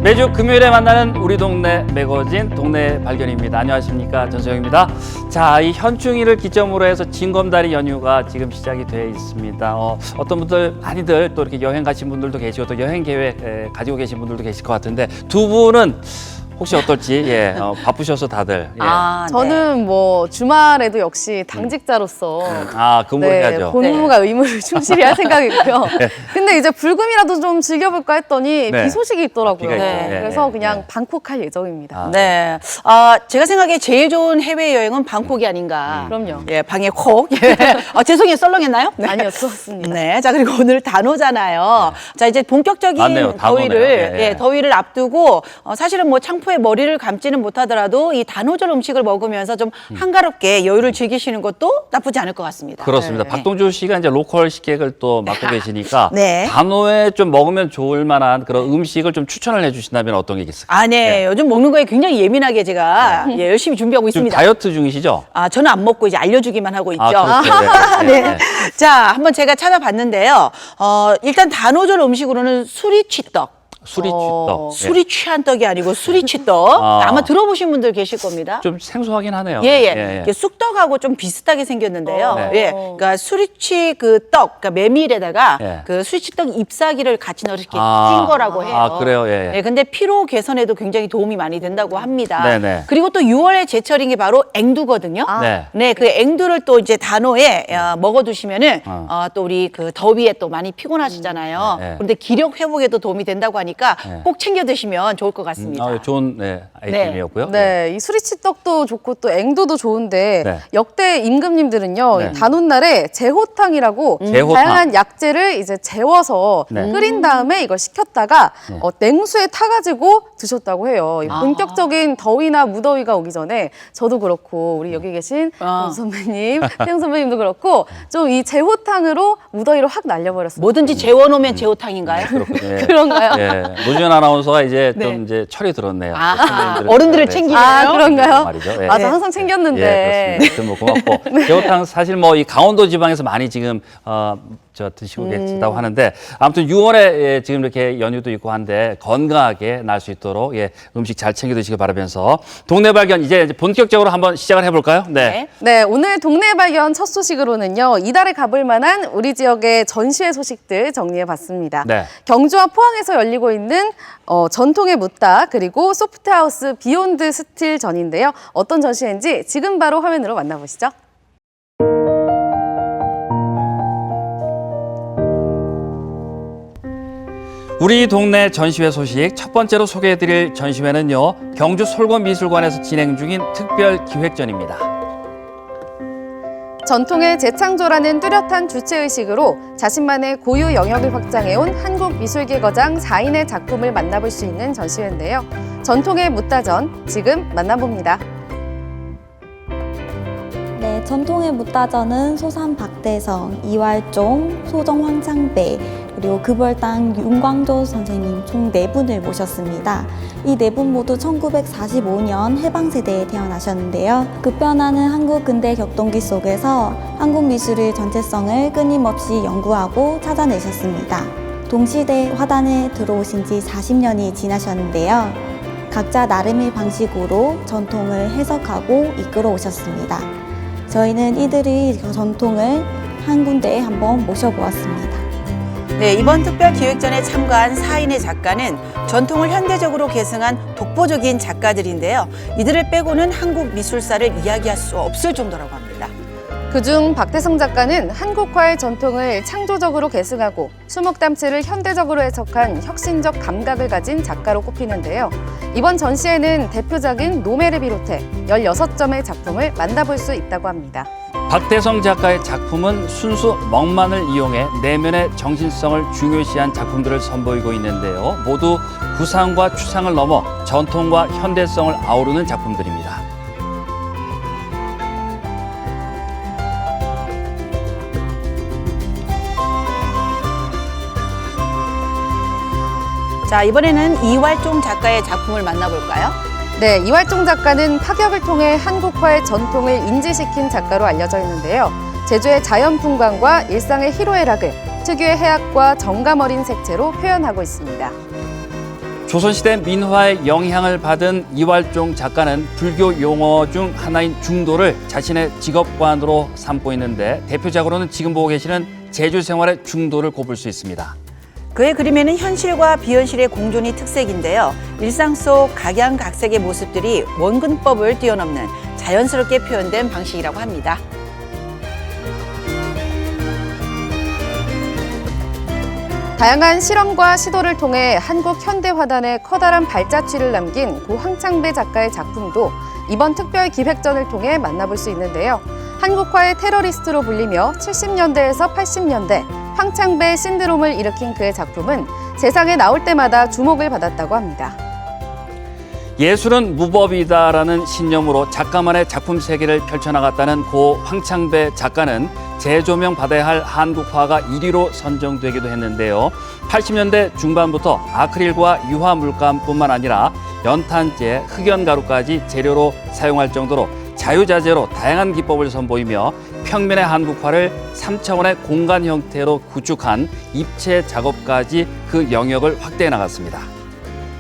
매주 금요일에 만나는 우리 동네 매거진 동네 발견입니다. 안녕하십니까, 전소영입니다. 자, 이 현충일을 기점으로 해서 징검다리 연휴가 지금 시작이 돼 있습니다. 어떤 분들 많이들 또 이렇게 여행 가신 분들도 계시고 또 여행 계획 가지고 계신 분들도 계실 것 같은데 두 분은 혹시 어떨지 바쁘셔서 다들. 저는 뭐 주말에도 역시 당직자로서 근무를 해야죠. 본무가 의무를 충실히 할 생각이고요. 근데 이제 불금이라도 좀 즐겨볼까 했더니 비 소식이 있더라고요. 비가 있죠. 그래서 그냥 방콕할 예정입니다. 네. 제가 생각에 제일 좋은 해외여행은 방콕이 아닌가. 그럼요. 예, 방에 콕. 예. 죄송해요. 썰렁했나요? 네. 아니요, 좋습니다. 네. 자, 그리고 오늘 단오잖아요. 자, 이제 본격적인 맞네요. 단오네요. 더위를 앞두고 사실은 뭐 창포에 머리를 감지는 못하더라도 이 단오절 음식을 먹으면서 좀 한가롭게 여유를 즐기시는 것도 나쁘지 않을 것 같습니다. 그렇습니다. 네. 박동주 씨가 이제 로컬 식객을 또 맡고 계시니까 네. 단오에 좀 먹으면 좋을 만한 그런 음식을 좀 추천을 해주신다면 어떤 게 있을까요? 네. 요즘 먹는 거에 굉장히 예민하게 제가 열심히 준비하고 지금 있습니다. 다이어트 중이시죠? 저는 안 먹고 이제 알려주기만 하고 있죠. 그렇죠. 네. 자, 한번 제가 찾아봤는데요. 일단 단오절 음식으로는 수리치떡. 수리치떡. 술이 취한 떡이 아니고 수리치떡. 아마 들어보신 분들 계실 겁니다. 좀 생소하긴 하네요. 이게 쑥떡하고 좀 비슷하게 생겼는데요. 그러니까 수리치 그 떡, 그러니까 메밀에다가 그 수리치떡 ip사귀를 같이 넣어서 이렇게 찐 거라고 해요. 그래요? 근데 피로 개선에도 굉장히 도움이 많이 된다고 합니다. 네네. 그리고 또 6월에 제철인 게 바로 앵두거든요. 네. 그 앵두를 또 이제 단오에 먹어두시면은 또 우리 그 더위에 또 많이 피곤하시잖아요. 그런데 기력 회복에도 도움이 된다고 하니까 꼭 챙겨 드시면 좋을 것 같습니다. 좋은 아이템이었고요. 네, 이 수리치떡도 좋고 또 앵두도 좋은데 네. 역대 임금님들은요, 이 단오날에 제호탕이라고 제호탕. 다양한 약재를 이제 재워서 끓인 다음에 이걸 식혔다가 냉수에 타가지고 드셨다고 해요. 이 본격적인 더위나 무더위가 오기 전에 저도 그렇고 우리 여기 계신 권 선배님, 태영 선배님도 그렇고 좀 이 제호탕으로 무더위를 확 날려버렸습니다. 뭐든지 재워놓으면 제호탕인가요? 그렇군요. 그런가요? 노지현 아나운서가 이제 좀 이제 철이 들었네요. 어른들을 챙기네요. 그런가요? 말이죠. 맞아, 항상 챙겼는데. 그렇습니다. 뭐 고맙고 제호탕 사실 뭐 이 강원도 지방에서 많이 지금 드시고 계시다고 하는데 아무튼 6월에 지금 이렇게 연휴도 있고 한데 건강하게 날 수 있도록 음식 잘 챙겨 드시길 바라면서 동네 발견 이제 본격적으로 한번 시작을 해볼까요? 네, 오늘 동네 발견 첫 소식으로는요, 이달에 가볼 만한 우리 지역의 전시회 소식들 정리해봤습니다. 네. 경주와 포항에서 열리고 있는 전통의 묻다 그리고 소프트하우스 비욘드 스틸 전인데요. 어떤 전시회인지 지금 바로 화면으로 만나보시죠. 우리 동네 전시회 소식 첫 번째로 소개해드릴 전시회는요, 경주 솔건미술관에서 진행 중인 특별 기획전입니다. 전통의 재창조라는 뚜렷한 주체의식으로 자신만의 고유 영역을 확장해온 한국미술계 거장 4인의 작품을 만나볼 수 있는 전시회인데요. 전통의 묻다전 지금 만나봅니다. 네, 전통의 묻다전은 소산 박대성, 이왈종, 소정 황창배, 그리고 급월당 윤광조 선생님 총 4분을 모셨습니다. 이 4분 모두 1945년 해방세대에 태어나셨는데요. 급변하는 한국 근대 격동기 속에서 한국 미술의 전체성을 끊임없이 연구하고 찾아내셨습니다. 동시대 화단에 들어오신 지 40년이 지나셨는데요. 각자 나름의 방식으로 전통을 해석하고 이끌어 오셨습니다. 저희는 이들의 전통을 한 군데에 한번 모셔보았습니다. 네, 이번 특별 기획전에 참가한 4인의 작가는 전통을 현대적으로 계승한 독보적인 작가들인데요. 이들을 빼고는 한국 미술사를 이야기할 수 없을 정도라고 합니다. 그중 박대성 작가는 한국화의 전통을 창조적으로 계승하고 수목담채를 현대적으로 해석한 혁신적 감각을 가진 작가로 꼽히는데요. 이번 전시회는 대표작인 노매를 비롯해 16점의 작품을 만나볼 수 있다고 합니다. 박대성 작가의 작품은 순수 먹만을 이용해 내면의 정신성을 중요시한 작품들을 선보이고 있는데요. 모두 구상과 추상을 넘어 전통과 현대성을 아우르는 작품들입니다. 자, 이번에는 이왈종 작가의 작품을 만나볼까요? 네, 이왈종 작가는 파격을 통해 한국화의 전통을 인지시킨 작가로 알려져 있는데요. 제주의 자연 풍광과 일상의 희로애락을 특유의 해악과 정감 어린 색채로 표현하고 있습니다. 조선시대 민화의 영향을 받은 이왈종 작가는 불교 용어 중 하나인 중도를 자신의 직업관으로 삼고 있는데 대표작으로는 지금 보고 계시는 제주 생활의 중도를 꼽을 수 있습니다. 그의 그림에는 현실과 비현실의 공존이 특색인데요. 일상 속 각양각색의 모습들이 원근법을 뛰어넘는 자연스럽게 표현된 방식이라고 합니다. 다양한 실험과 시도를 통해 한국 현대화단에 커다란 발자취를 남긴 고 황창배 작가의 작품도 이번 특별 기획전을 통해 만나볼 수 있는데요. 한국화의 테러리스트로 불리며 70년대에서 80년대 황창배 신드롬을 일으킨 그의 작품은 세상에 나올 때마다 주목을 받았다고 합니다. 예술은 무법이다라는 신념으로 작가만의 작품 세계를 펼쳐나갔다는 고 황창배 작가는 재조명 받아야 할 한국화가 1위로 선정되기도 했는데요. 80년대 중반부터 아크릴과 유화 물감뿐만 아니라 연탄재, 흑연가루까지 재료로 사용할 정도로 자유자재로 다양한 기법을 선보이며 평면의 한국화를 3차원의 공간 형태로 구축한 입체 작업까지 그 영역을 확대해 나갔습니다.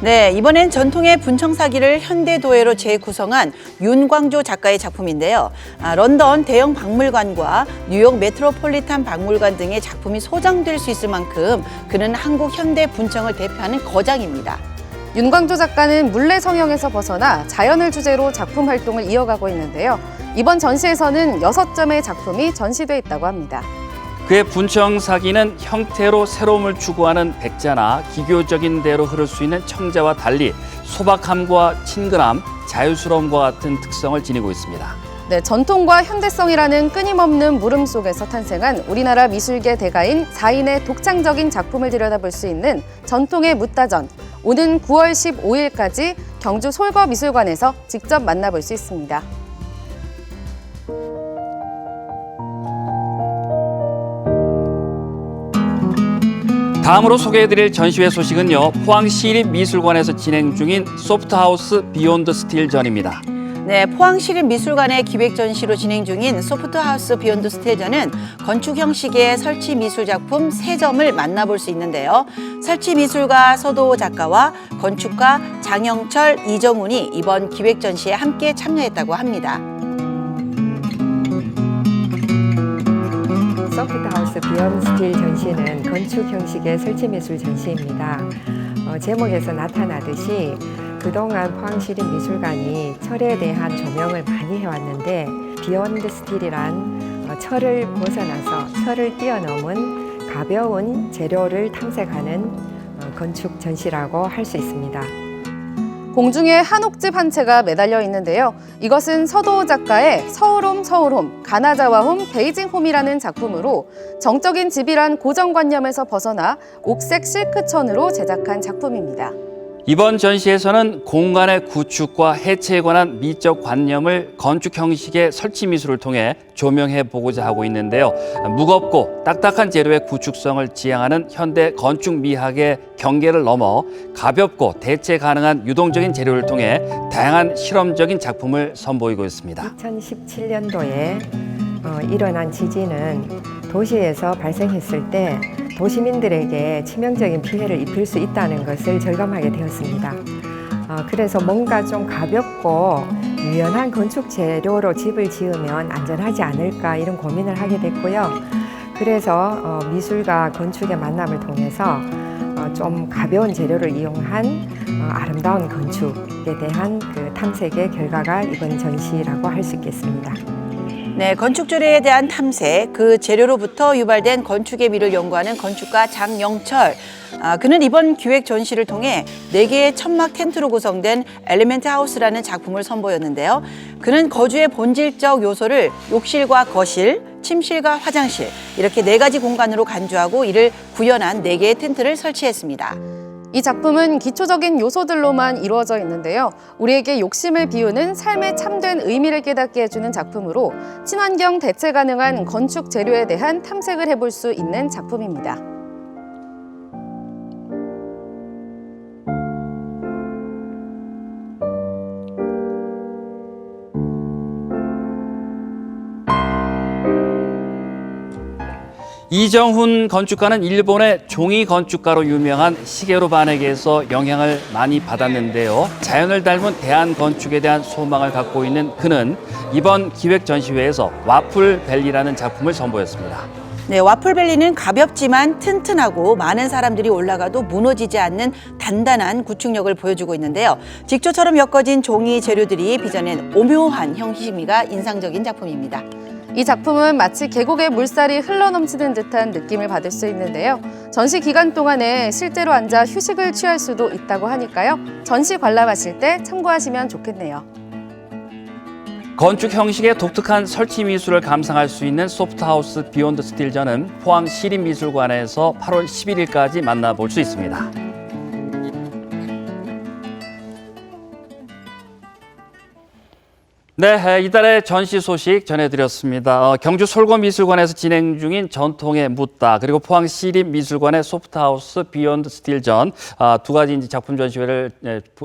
네, 이번엔 전통의 분청사기를 현대도예로 재구성한 윤광조 작가의 작품인데요. 런던 대형 박물관과 뉴욕 메트로폴리탄 박물관 등의 작품이 소장될 수 있을 만큼 그는 한국 현대 분청을 대표하는 거장입니다. 윤광조 작가는 물레 성형에서 벗어나 자연을 주제로 작품 활동을 이어가고 있는데요. 이번 전시에서는 6점의 작품이 전시돼 있다고 합니다. 그의 분청사기는 형태로 새로움을 추구하는 백자나 기교적인 대로 흐를 수 있는 청자와 달리 소박함과 친근함, 자유스러움과 같은 특성을 지니고 있습니다. 네, 전통과 현대성이라는 끊임없는 물음 속에서 탄생한 우리나라 미술계 대가인 4인의 독창적인 작품을 들여다볼 수 있는 전통의 무다전. 오는 9월 15일까지 경주 솔거미술관에서 직접 만나볼 수 있습니다. 다음으로 소개해드릴 전시회 소식은요. 포항시립미술관에서 진행 중인 소프트하우스 비욘드 스틸전입니다. 네, 포항시립미술관의 기획전시로 진행 중인 소프트하우스 비욘드 스틸전은 건축 형식의 설치 미술 작품 3점을 만나볼 수 있는데요. 설치 미술가 서도호 작가와 건축가 장영철, 이정훈이 이번 기획전시에 함께 참여했다고 합니다. 소프트하우스 비욘드 스틸 전시는 건축 형식의 설치미술 전시입니다. 제목에서 나타나듯이 그동안 포항시립미술관이 철에 대한 조명을 많이 해왔는데 비욘드 스틸이란 철을 벗어나서 철을 뛰어넘은 가벼운 재료를 탐색하는 건축 전시라고 할 수 있습니다. 공중에 한옥집 한 채가 매달려 있는데요. 이것은 서도호 작가의 서울홈 서울홈, 가나자와홈 베이징홈이라는 작품으로 정적인 집이란 고정관념에서 벗어나 옥색 실크천으로 제작한 작품입니다. 이번 전시에서는 공간의 구축과 해체에 관한 미적 관념을 건축 형식의 설치 미술을 통해 조명해 보고자 하고 있는데요. 무겁고 딱딱한 재료의 구축성을 지향하는 현대 건축 미학의 경계를 넘어 가볍고 대체 가능한 유동적인 재료를 통해 다양한 실험적인 작품을 선보이고 있습니다. 2017년도에 일어난 지진은 도시에서 발생했을 때 도시민들에게 치명적인 피해를 입힐 수 있다는 것을 절감하게 되었습니다. 그래서 뭔가 좀 가볍고 유연한 건축 재료로 집을 지으면 안전하지 않을까 이런 고민을 하게 됐고요. 그래서 미술과 건축의 만남을 통해서 좀 가벼운 재료를 이용한 아름다운 건축에 대한 그 탐색의 결과가 이번 전시라고 할 수 있겠습니다. 네, 건축 재료에 대한 탐색, 그 재료로부터 유발된 건축의 미를 연구하는 건축가 장영철. 그는 이번 기획 전시를 통해 4개의 천막 텐트로 구성된 엘리멘트 하우스라는 작품을 선보였는데요. 그는 거주의 본질적 요소를 욕실과 거실, 침실과 화장실 이렇게 4가지 공간으로 간주하고 이를 구현한 4개의 텐트를 설치했습니다. 이 작품은 기초적인 요소들로만 이루어져 있는데요. 우리에게 욕심을 비우는 삶의 참된 의미를 깨닫게 해주는 작품으로 친환경 대체 가능한 건축 재료에 대한 탐색을 해볼 수 있는 작품입니다. 이정훈 건축가는 일본의 종이 건축가로 유명한 시게로 바네게에서 영향을 많이 받았는데요. 자연을 닮은 대한 건축에 대한 소망을 갖고 있는 그는 이번 기획 전시회에서 와플밸리라는 작품을 선보였습니다. 네, 와플밸리는 가볍지만 튼튼하고 많은 사람들이 올라가도 무너지지 않는 단단한 구축력을 보여주고 있는데요. 직조처럼 엮어진 종이 재료들이 빚어낸 오묘한 형식미가 인상적인 작품입니다. 이 작품은 마치 계곡의 물살이 흘러넘치는 듯한 느낌을 받을 수 있는데요. 전시 기간 동안에 실제로 앉아 휴식을 취할 수도 있다고 하니까요. 전시 관람하실 때 참고하시면 좋겠네요. 건축 형식의 독특한 설치 미술을 감상할 수 있는 소프트하우스 비욘드 스틸전은 포항 시립미술관에서 8월 11일까지 만나볼 수 있습니다. 네, 이달의 전시 소식 전해드렸습니다. 경주 솔고미술관에서 진행 중인 전통에 묻다, 그리고 포항 시립미술관의 소프트하우스 비욘드 스틸전 두 가지 이제 작품 전시회를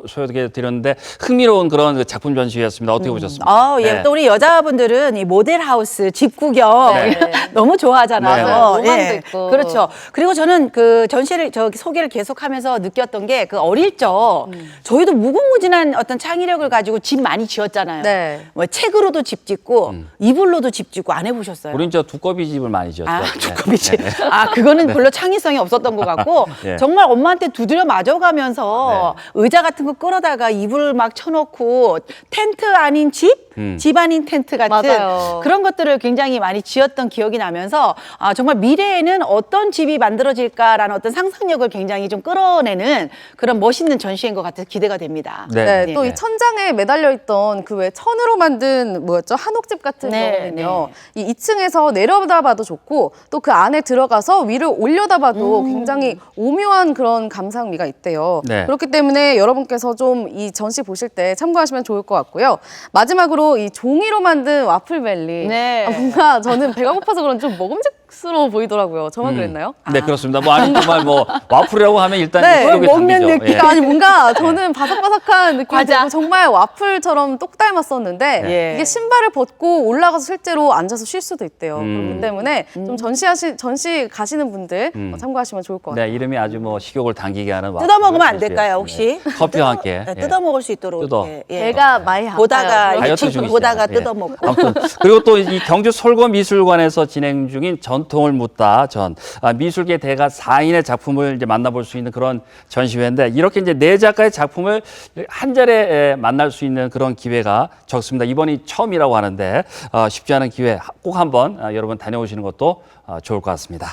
소개해 드렸는데 흥미로운 그런 그 작품 전시회였습니다. 어떻게 보셨습니까? 예. 네. 또 우리 여자분들은 이 모델하우스 집 구경 네. 너무 좋아하잖아요. 네. 로망도 있고. 그렇죠. 그리고 저는 그 전시를 소개를 계속하면서 느꼈던 게 그 어릴 적 저희도 무궁무진한 어떤 창의력을 가지고 집 많이 지었잖아요. 네. 뭐 책으로도 집 짓고 이불로도 집 짓고 안 해보셨어요? 우린 저 두꺼비 집을 많이 지었죠. 아, 네. 두꺼비집. 아, 그거는 별로 창의성이 없었던 것 같고, 예. 정말 엄마한테 두드려 맞아가면서 의자 같은 거 끌어다가 이불을 막 쳐놓고, 텐트 아닌 집? 집 아닌 텐트 같은 맞아요. 그런 것들을 굉장히 많이 지었던 기억이 나면서, 아, 정말 미래에는 어떤 집이 만들어질까라는 어떤 상상력을 굉장히 좀 끌어내는 그런 멋있는 전시인 것 같아서 기대가 됩니다. 네, 네. 또 이 천장에 매달려 있던 그 왜 천으로 만든 뭐였죠? 한옥집 같은 네, 경우는요. 이 2층에서 내려다봐도 좋고 또 그 안에 들어가서 위를 올려다봐도 굉장히 오묘한 그런 감상미가 있대요. 네. 그렇기 때문에 여러분께서 좀 이 전시 보실 때 참고하시면 좋을 것 같고요. 마지막으로 이 종이로 만든 와플밸리. 네. 뭔가 저는 배가 고파서 그런지 좀 먹음직스러워 보이더라고요. 저만 그랬나요? 네, 그렇습니다. 뭐 아니 정말 뭐 와플이라고 하면 일단 네, 식욕이 먹는 당기죠. 느낌. 예. 아니 뭔가 저는 바삭바삭한 느낌이 과자. 들고 정말 와플처럼 똑 닮았었는데 예. 이게 신발을 벗고 올라가서 실제로 앉아서 쉴 수도 있대요. 그렇기 때문에 좀 전시 가시는 분들 참고하시면 좋을 것 같아요. 네, 이름이 아주 뭐 식욕을 당기게 하는 와플. 뜯어 먹으면 안 될까요, 혹시? 커피와 함께. 네, 뜯어 먹을 수 있도록. 뜯어. 이렇게, 예. 배가 많이 아파요. 보다가 그럼- 다이어트 유튜브 중이시잖아요. 보다가 예. 뜯어 먹고. 아무튼 그리고 또 이 경주 솔고미술관에서 진행 중인 전통을 묻다 전 미술계 대가 4인의 작품을 이제 만나볼 수 있는 그런 전시회인데 이렇게 이제 네 작가의 작품을 한 자리에 만날 수 있는 그런 기회가 적습니다. 이번이 처음이라고 하는데 쉽지 않은 기회 꼭 한번 여러분 다녀오시는 것도 좋을 것 같습니다.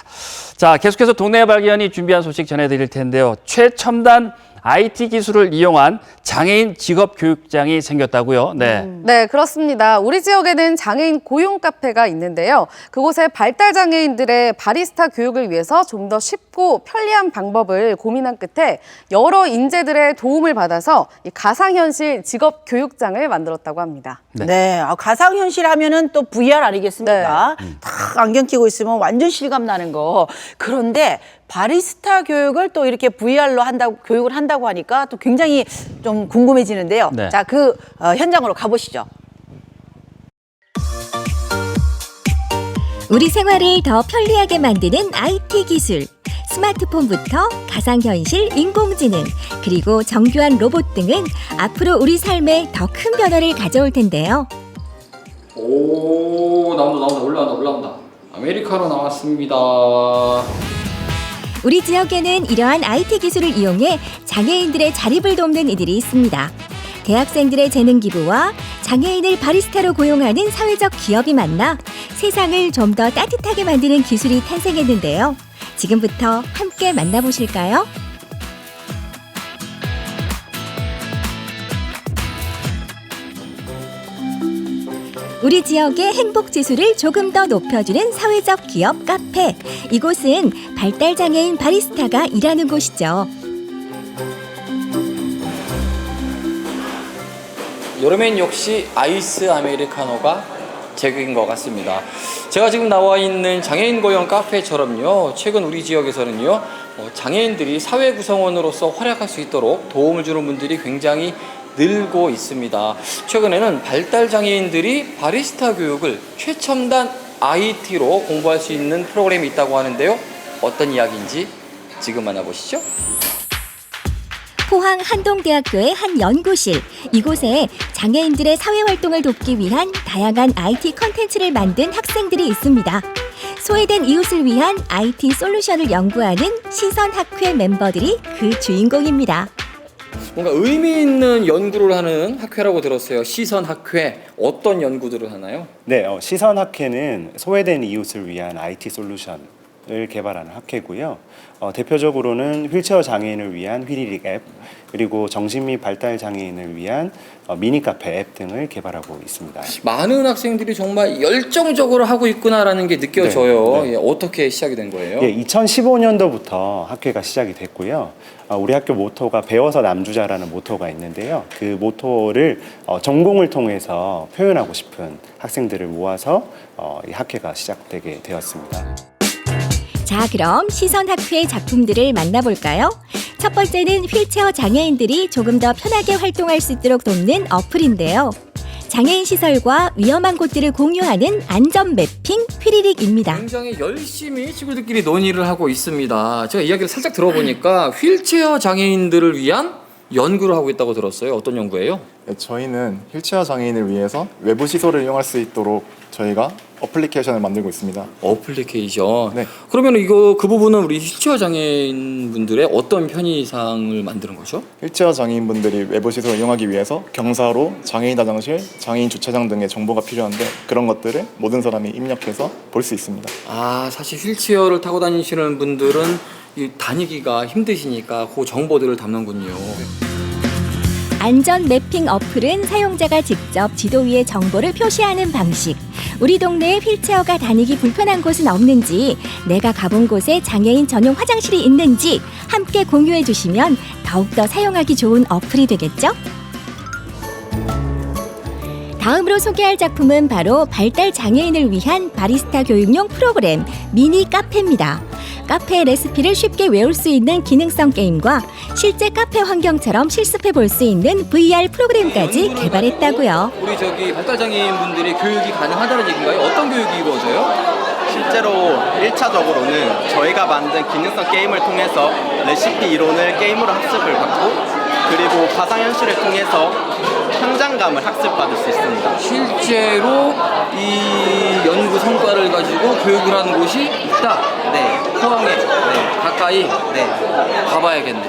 자, 계속해서 동네 발견이 준비한 소식 전해드릴 텐데요. 최첨단 IT 기술을 이용한 장애인 직업 교육장이 생겼다고요? 네. 네, 그렇습니다. 우리 지역에는 장애인 고용 카페가 있는데요. 그곳에 발달 장애인들의 바리스타 교육을 위해서 좀 더 쉽고 편리한 방법을 고민한 끝에 여러 인재들의 도움을 받아서 이 가상현실 직업 교육장을 만들었다고 합니다. 네. 가상현실 하면은 또 VR 아니겠습니까? 딱 안경 끼고 있으면 완전 실감 나는 거. 그런데 바리스타 교육을 또 이렇게 VR로 교육을 한다고 하니까 또 굉장히 좀 궁금해지는데요. 네. 자, 그 현장으로 가보시죠. 우리 생활을 더 편리하게 만드는 IT 기술. 스마트폰부터 가상현실, 인공지능, 그리고 정교한 로봇 등은 앞으로 우리 삶에 더 큰 변화를 가져올 텐데요. 오, 나온다, 올라온다. 아메리카노 나왔습니다. 우리 지역에는 이러한 IT 기술을 이용해 장애인들의 자립을 돕는 이들이 있습니다. 대학생들의 재능 기부와 장애인을 바리스타로 고용하는 사회적 기업이 만나 세상을 좀 더 따뜻하게 만드는 기술이 탄생했는데요. 지금부터 함께 만나보실까요? 우리 지역의 행복 지수를 조금 더 높여주는 사회적 기업 카페. 이곳은 발달장애인 바리스타가 일하는 곳이죠. 여름엔 역시 아이스 아메리카노가 제격인 것 같습니다. 제가 지금 나와 있는 장애인 고용 카페처럼요, 최근 우리 지역에서는요, 장애인들이 사회 구성원으로서 활약할 수 있도록 도움을 주는 분들이 굉장히 늘고 있습니다. 최근에는 발달 장애인들이 바리스타 교육을 최첨단 IT로 공부할 수 있는 프로그램이 있다고 하는데요. 어떤 이야기인지 지금 만나보시죠. 포항 한동대학교의 한 연구실. 이곳에 장애인들의 사회활동을 돕기 위한 다양한 IT 콘텐츠를 만든 학생들이 있습니다. 소외된 이웃을 위한 IT 솔루션을 연구하는 시선학회 멤버들이 그 주인공입니다. 뭔가 의미 있는 연구를 하는 학회라고 들었어요. 시선학회. 어떤 연구들을 하나요? 네, 시선학회는 소외된 이웃을 위한 IT 솔루션을 개발하는 학회고요. 대표적으로는 휠체어 장애인을 위한 휘리릭 앱, 그리고 정신 및 발달 장애인을 위한 미니 카페 앱 등을 개발하고 있습니다. 많은 학생들이 정말 열정적으로 하고 있구나라는 게 느껴져요. 네, 네. 예, 어떻게 시작이 된 거예요? 예, 2015년도부터 학회가 시작이 됐고요. 우리 학교 모토가 배워서 남주자라는 모토가 있는데요. 그 모토를 전공을 통해서 표현하고 싶은 학생들을 모아서 이 학회가 시작되게 되었습니다. 자, 그럼 시선학회의 작품들을 만나볼까요? 첫 번째는 휠체어 장애인들이 조금 더 편하게 활동할 수 있도록 돕는 어플인데요. 장애인 시설과 위험한 곳들을 공유하는 안전 매핑 휘리릭입니다. 굉장히 열심히 친구들끼리 논의를 하고 있습니다. 제가 이야기를 살짝 들어보니까 휠체어 장애인들을 위한 연구를 하고 있다고 들었어요. 어떤 연구예요? 네, 저희는 휠체어 장애인을 위해서 외부 시설을 이용할 수 있도록 저희가 어플리케이션을 만들고 있습니다. 어플리케이션. 네. 그러면 이거 그 부분은 우리 휠체어 장애인 분들의 어떤 편의상을 만드는 거죠? 휠체어 장애인분들이 외부 시설을 이용하기 위해서 경사로 장애인 화장실, 장애인 주차장 등의 정보가 필요한데 그런 것들을 모든 사람이 입력해서 볼 수 있습니다. 아, 사실 휠체어를 타고 다니시는 분들은 이 다니기가 힘드시니까 그 정보들을 담는군요. 안전 매핑 어플은 사용자가 직접 지도 위에 정보를 표시하는 방식. 우리 동네에 휠체어가 다니기 불편한 곳은 없는지, 내가 가본 곳에 장애인 전용 화장실이 있는지 함께 공유해 주시면 더욱더 사용하기 좋은 어플이 되겠죠? 다음으로 소개할 작품은 바로 발달 장애인을 위한 바리스타 교육용 프로그램 미니 카페입니다. 카페 레시피를 쉽게 외울 수 있는 기능성 게임과 실제 카페 환경처럼 실습해 볼 수 있는 VR 프로그램까지 개발했다고요. 우리 저기 발달 장애인 분들이 교육이 가능하다는 얘기인가요? 어떤 교육이 이루어져요? 실제로 1차적으로는 저희가 만든 기능성 게임을 통해서 레시피 이론을 게임으로 학습을 받고, 그리고 가상현실을 통해서 현장감을 학습받을 수 있습니다. 실제로 이 연구 성과를 가지고 교육을 하는 곳이 있다. 네, 포항에 가까이 네. 가봐야겠네.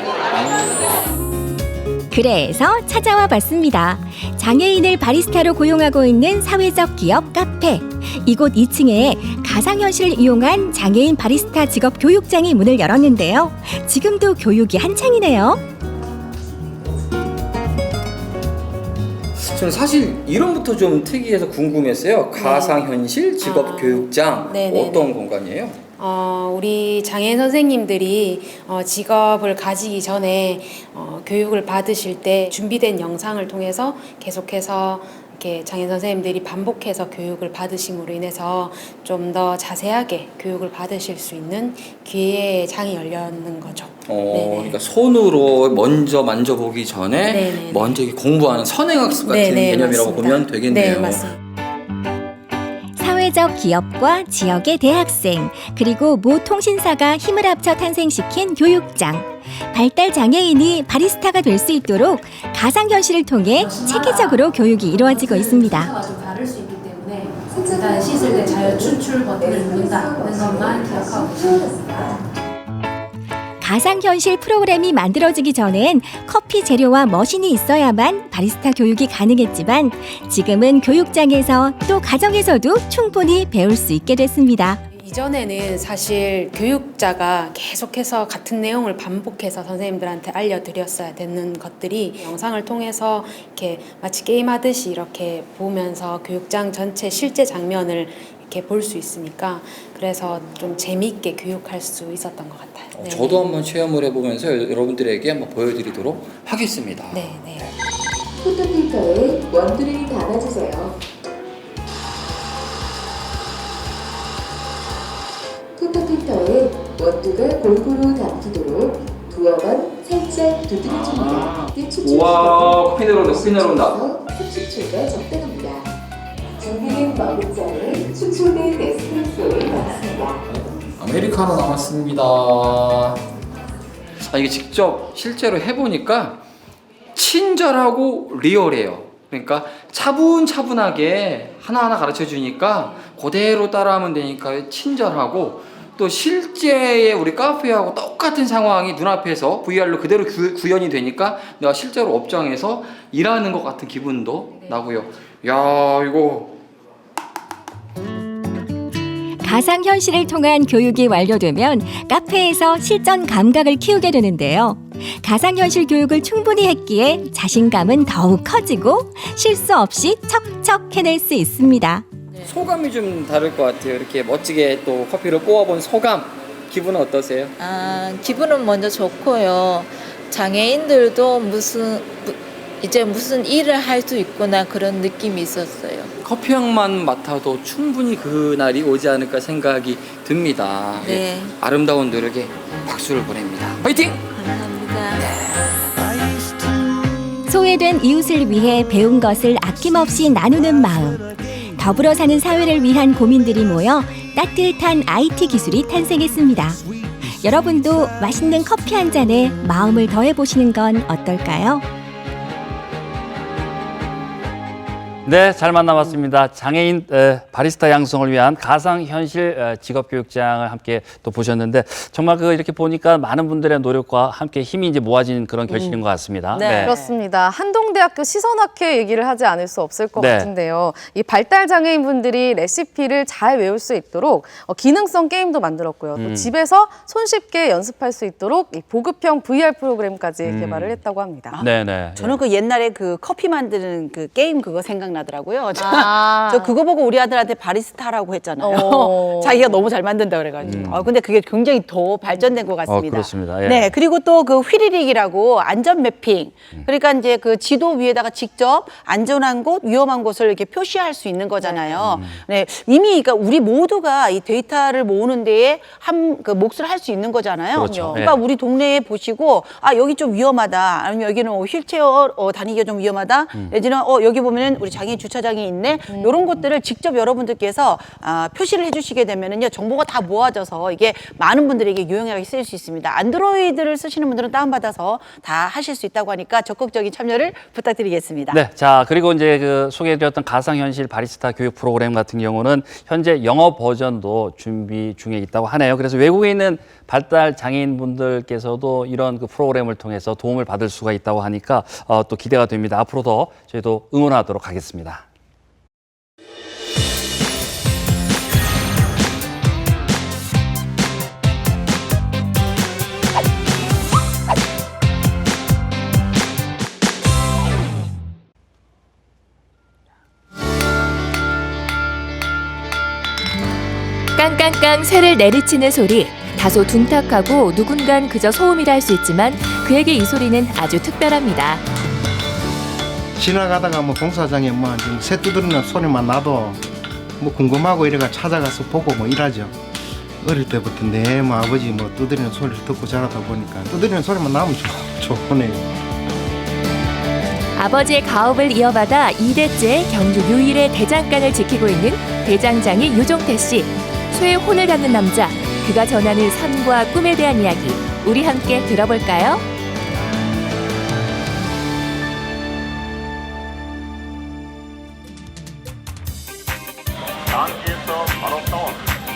그래서 찾아와 봤습니다. 장애인을 바리스타로 고용하고 있는 사회적 기업 카페. 이곳 2층에 가상현실을 이용한 장애인 바리스타 직업 교육장이 문을 열었는데요. 지금도 교육이 한창이네요. 저는 사실 이름부터 좀 특이해서 궁금했어요. 가상현실 직업 교육장. 네네네. 어떤 공간이에요? 우리 장애인 선생님들이 직업을 가지기 전에 교육을 받으실 때 준비된 영상을 통해서 계속해서 이렇게 장애인 선생님들이 반복해서 교육을 받으심으로 인해서 좀 더 자세하게 교육을 받으실 수 있는 기회의 장이 열렸는 거죠. 그러니까 손으로 먼저 만져보기 전에 네네네. 먼저 공부하는 선행학습 같은 네네, 개념이라고 맞습니다. 보면 되겠네요. 네, 맞습니다. 사회적 기업과 지역의 대학생, 그리고 모 통신사가 힘을 합쳐 탄생시킨 교육장. 발달 장애인이 바리스타가 될 수 있도록 가상현실을 통해 체계적으로 교육이 이루어지고 있습니다. 좀 다를 수 있기 때문에 일단 씻을 때 자유 추출 버튼을 누른다는 것만 기억하고 있습니다. 가상현실 프로그램이 만들어지기 전엔 커피 재료와 머신이 있어야만 바리스타 교육이 가능했지만 지금은 교육장에서 또 가정에서도 충분히 배울 수 있게 됐습니다. 이전에는 사실 교육자가 계속해서 같은 내용을 반복해서 선생님들한테 알려드렸어야 되는 것들이 영상을 통해서 이렇게 마치 게임하듯이 이렇게 보면서 교육장 전체 실제 장면을 이렇게 볼 수 있으니까 그래서 좀 재미있게 교육할 수 있었던 것 같아요. 네. 저도 한번 체험을 해보면서 여러분들에게 한번 보여드리도록 하겠습니다. 네, 네. 포토 필터에 원두를 담아주세요. 포토 필터에 원두가 골고루 담기도록 두어 번 살짝 두드려줍니다. 우와, 코피 내려온다, 코피 내려온다. 흡수초가 적당합니다. 정면에 학생 마음장에 추출된 에스프레소를 넣습니다. 아메리카노 남았습니다. 이게 직접 실제로 해보니까 친절하고 리얼해요. 그러니까 차분차분하게 하나하나 가르쳐 주니까 그대로 따라하면 되니까 친절하고, 또 실제의 우리 카페하고 똑같은 상황이 눈앞에서 VR로 그대로 구현이 되니까 내가 실제로 업장에서 일하는 것 같은 기분도 나고요. 야, 이거 가상현실을 통한 교육이 완료되면 카페에서 실전 감각을 키우게 되는데요. 가상현실 교육을 충분히 했기에 자신감은 더욱 커지고 실수 없이 척척 해낼 수 있습니다. 소감이 좀 다를 것 같아요. 이렇게 멋지게 또 커피를 뽑아본 소감, 기분은 어떠세요? 기분은 먼저 좋고요. 장애인들도 이제 무슨 일을 할 수 있구나 그런 느낌이 있었어요. 커피 향만 맡아도 충분히 그날이 오지 않을까 생각이 듭니다. 네. 아름다운 노력에 박수를 보냅니다. 화이팅! 감사합니다. 소외된 이웃을 위해 배운 것을 아낌없이 나누는 마음. 더불어 사는 사회를 위한 고민들이 모여 따뜻한 IT 기술이 탄생했습니다. 여러분도 맛있는 커피 한 잔에 마음을 더해보시는 건 어떨까요? 네, 잘 만나봤습니다. 장애인 바리스타 양성을 위한 가상현실 직업교육장을 함께 또 보셨는데, 정말 이렇게 보니까 많은 분들의 노력과 함께 힘이 이제 모아진 그런 결실인 것 같습니다. 네, 그렇습니다. 한동대학교 시선학회 얘기를 하지 않을 수 없을 것 네. 같은데요. 이 발달 장애인분들이 레시피를 잘 외울 수 있도록 기능성 게임도 만들었고요. 또 집에서 손쉽게 연습할 수 있도록 이 보급형 VR 프로그램까지 개발을 했다고 합니다. 네네. 저는 그 옛날에 그 커피 만드는 그 게임 그거 생각나더라고요. 저 그거 보고 우리 아들한테 바리스타라고 했잖아요. 자기가 너무 잘 만든다 그래가지고. 근데 그게 굉장히 더 발전된 것 같습니다. 그렇습니다. 예. 네, 그리고 또 그 휘리릭이라고 안전 매핑. 그러니까 이제 그 지도 위에다가 직접 안전한 곳, 위험한 곳을 이렇게 표시할 수 있는 거잖아요. 네, 이미 그러니까 우리 모두가 이 데이터를 모으는 데에 그 몫을 할 수 있는 거잖아요. 그렇죠. 그러니까 예. 우리 동네에 보시고 여기 좀 위험하다. 아니면 여기는 휠체어 다니기가 좀 위험하다. 내지는 여기 보면은 우리 장애인 주차장이 있네. 이런 것들을 직접 여러분들께서 표시를 해주시게 되면은요, 정보가 다 모아져서 이게 많은 분들에게 유용하게 쓰일 수 있습니다. 안드로이드를 쓰시는 분들은 다운받아서 다 하실 수 있다고 하니까 적극적인 참여를 부탁드리겠습니다. 네, 자, 그리고 이제 소개해드렸던 가상현실 바리스타 교육 프로그램 같은 경우는 현재 영어 버전도 준비 중에 있다고 하네요. 그래서 외국에 있는 발달 장애인분들께서도 이런 프로그램을 통해서 도움을 받을 수가 있다고 하니까 또 기대가 됩니다. 앞으로 더 저희도 응원하도록 하겠습니다. 깡깡깡 새를 내리치는 소리. 다소 둔탁하고 누군간 그저 소음이라 할 수 있지만 그에게 이 소리는 아주 특별합니다. 지나가다가 공사장에 새 두드리는 소리만 나도 궁금하고 이래가 찾아가서 보고 일하죠. 어릴 때부터 내 아버지 두드리는 소리를 듣고 자라다 보니까 두드리는 소리만 나면 좋네요. 아버지의 가업을 이어받아 2대째 경주 유일의 대장간을 지키고 있는 대장장이 유종태 씨. 소의 혼을 담는 남자, 그가 전하는 삶과 꿈에 대한 이야기, 우리 함께 들어볼까요? 남지에서 바로 나온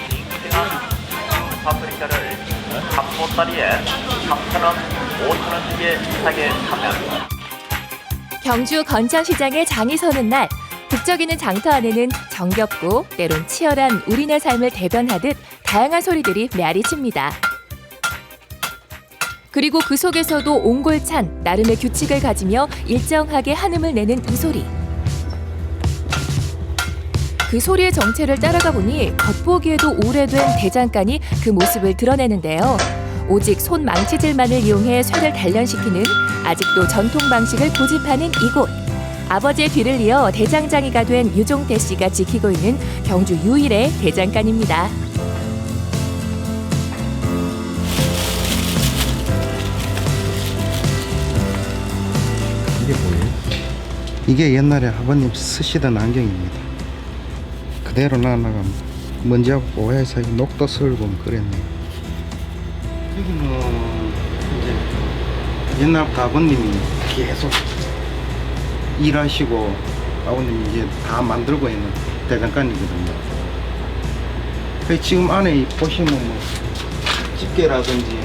싱싱한 파프리카를 한 보따리에 3,000원, 5,000원씩에 사게 하면 경주 건창시장의 장이 서는 날, 북적이는 장터 안에는 정겹고 때론 치열한 우리네 삶을 대변하듯 다양한 소리들이 메아리칩니다. 그리고 그 속에서도 옹골찬 나름의 규칙을 가지며 일정하게 한음을 내는 이 소리. 그 소리의 정체를 따라가 보니 겉보기에도 오래된 대장간이 그 모습을 드러내는데요. 오직 손 망치질만을 이용해 쇠를 단련시키는 아직도 전통 방식을 고집하는 이곳. 아버지의 뒤를 이어 대장장이가 된 유종태 씨가 지키고 있는 경주 유일의 대장간입니다. 이게 뭐예요? 이게 옛날에 아버님 쓰시던 안경입니다. 그대로 나가면 먼지하고 뽀해서 녹도 쓸고 뭐 그랬네. 여기는 이제 옛날부터 아버님이 계속 일하시고 아버님이 이제 다 만들고 있는 대장간이거든요. 지금 안에 보시면 뭐 집게라든지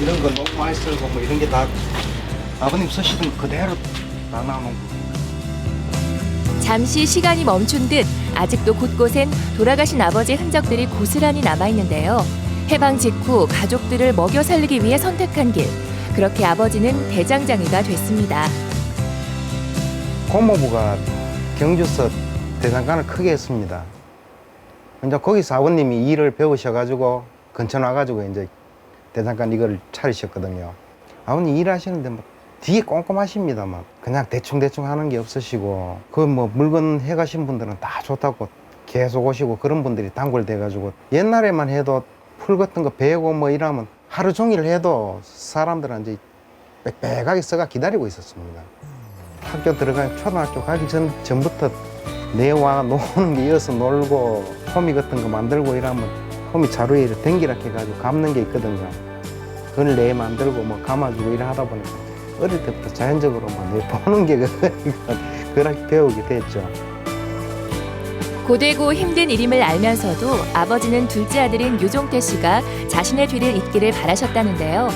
이런 거 너무 많이 쓰고 뭐 이런 게 다 아버님 쓰시던 거 그대로 다 나오는 거. 잠시 시간이 멈춘 듯 아직도 곳곳엔 돌아가신 아버지의 흔적들이 고스란히 남아있는데요. 해방 직후 가족들을 먹여 살리기 위해 선택한 길. 그렇게 아버지는 대장장이가 됐습니다. 고모부가 경주서 대장간을 크게 했습니다. 이제 거기서 아버님이 일을 배우셔가지고 근처 나가지고 이제 대장간 이걸 차리셨거든요. 아버님 일하시는데 뭐 되게 꼼꼼하십니다. 막 그냥 대충 하는 게 없으시고 그 뭐 물건 해가신 분들은 다 좋다고 계속 오시고 그런 분들이 단골돼가지고 옛날에만 해도 풀 같은 거 베고 뭐 이러면 하루 종일 해도 사람들은 이제 빽빽하게 써가 기다리고 있었습니다. 학교 들어가면 초등학교 가기 전부터 내와 노는 게 이어서 놀고 호미 같은 거 만들고 이러면 호미 자루에 댕기라 해가지고 감는 게 있거든요. 그걸 내 만들고 뭐 감아주고 이래 하다 보니까 어릴 때부터 자연적으로 뭐 내 보는 게 그렇게 배우게 됐죠. 고되고 힘든 일임을 알면서도 아버지는 둘째 아들인 유종태 씨가 자신의 뒤를 잇기를 바라셨다는데요.